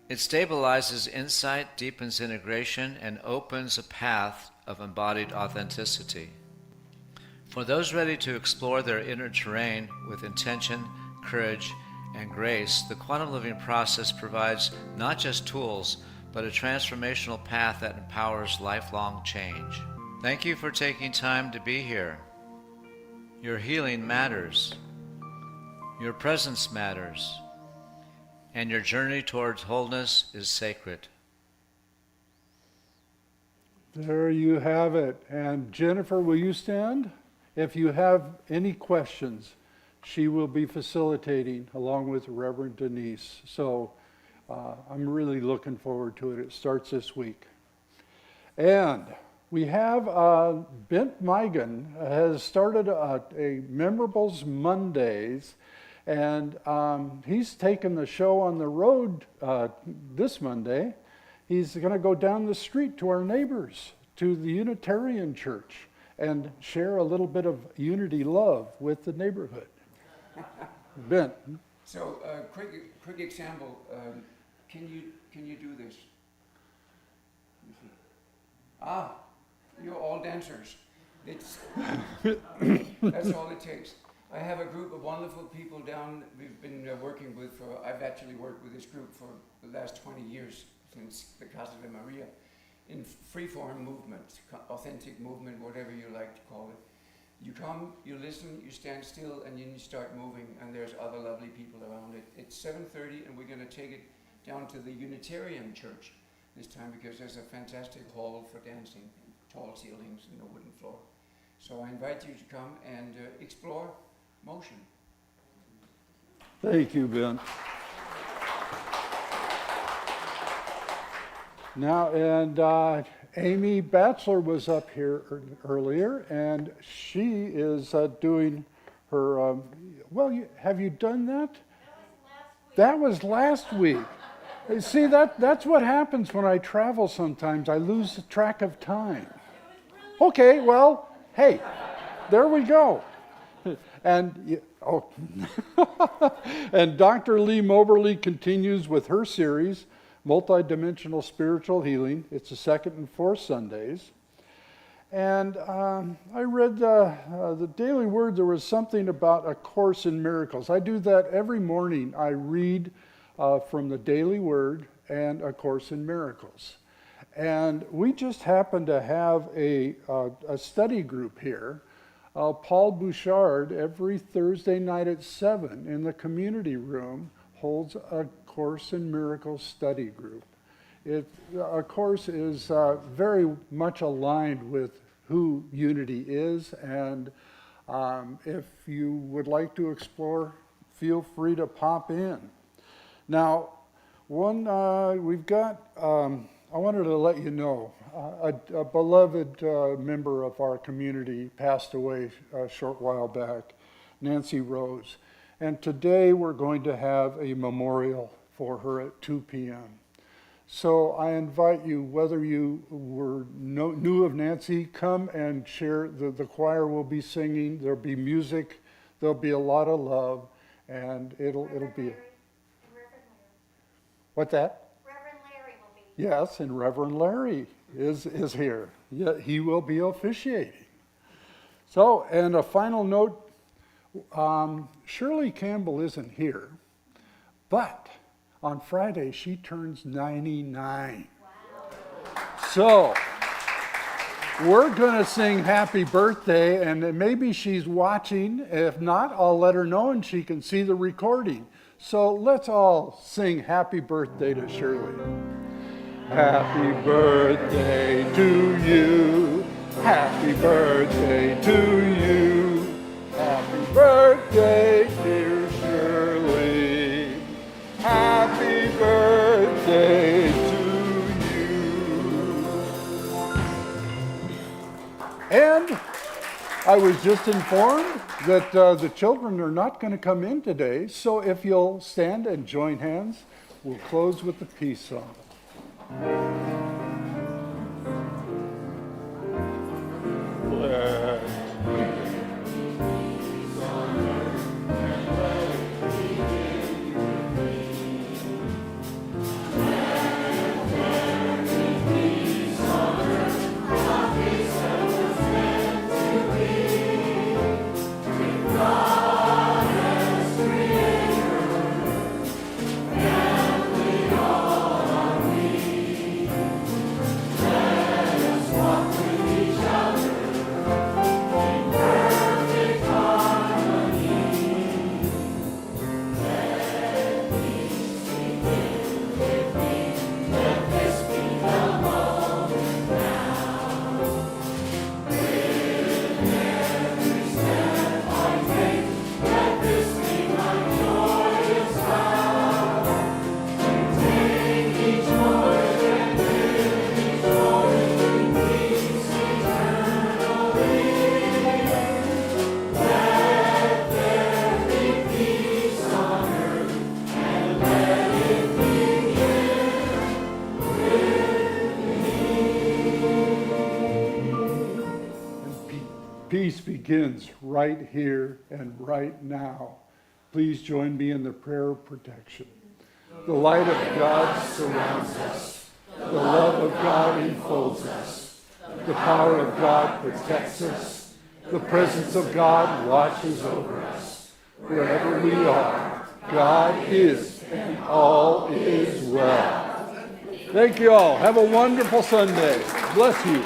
It stabilizes insight, deepens integration, and opens a path of embodied authenticity. For those ready to explore their inner terrain with intention, courage, and grace, the quantum living process provides not just tools, but a transformational path that empowers lifelong change. Thank you for taking time to be here. Your healing matters. Your presence matters. And your journey towards wholeness is sacred. There you have it. And Jennifer, will you stand? If you have any questions, she will be facilitating along with Reverend Denise. So I'm really looking forward to it. It starts this week. And we have Bent Migan has started a Memorables Mondays, and he's taken the show on the road this Monday. He's going to go down the street to our neighbors, to the Unitarian Church, and share a little bit of unity love with the neighborhood. Bent. So, quick example. Can you do this? You're all dancers. That's all it takes. I have a group of wonderful people down. We've been working with I've actually worked with this group for the last 20 years, since the Casa de Maria, in freeform movement, authentic movement, whatever you like to call it. You come, you listen, you stand still, and then you start moving, and there's other lovely people around it. It's 7:30, and we're going to take it down to the Unitarian Church this time, because there's a fantastic hall for dancing, tall ceilings and a wooden floor. So I invite you to come and explore motion. Thank you, Ben. Now, and Amy Batchelor was up here earlier, and she is doing her, have you done that? That was last week. See, that's what happens when I travel sometimes. I lose track of time. Okay, well, hey, there we go. And and Dr. Lee Moberly continues with her series, Multidimensional Spiritual Healing. It's the second and fourth Sundays. And I read the Daily Word. There was something about A Course in Miracles. I do that every morning. I read from the Daily Word and A Course in Miracles. And we just happen to have a study group here. Paul Bouchard, every Thursday night at 7 in the community room, holds A Course in Miracles study group. A Course is very much aligned with who Unity is, and if you would like to explore, feel free to pop in. Now, we've got, I wanted to let you know, a beloved member of our community passed away a short while back, Nancy Rose. And today we're going to have a memorial for her at 2 p.m. So I invite you, whether you were knew of Nancy, come and share. The choir will be singing, there'll be music, there'll be a lot of love, and it'll be... What's that? Reverend Larry will be. Yes, and Reverend Larry is here. Yeah, he will be officiating. So, and a final note, Shirley Campbell isn't here, but on Friday she turns 99. Wow. So, we're going to sing happy birthday, and maybe she's watching. If not, I'll let her know and she can see the recording. So let's all sing happy birthday to Shirley. Happy birthday to you. Happy birthday to you. Happy birthday, dear Shirley. Happy birthday to you. And I was just informed that the children are not going to come in today, so if you'll stand and join hands, we'll close with the peace song. Peace begins right here and right now. Please join me in the prayer of protection. The light of God surrounds us. The love of God enfolds us. The power of God protects us. The presence of God watches over us. Wherever we are, God is, and all is well. Thank you all. Have a wonderful Sunday. Bless you.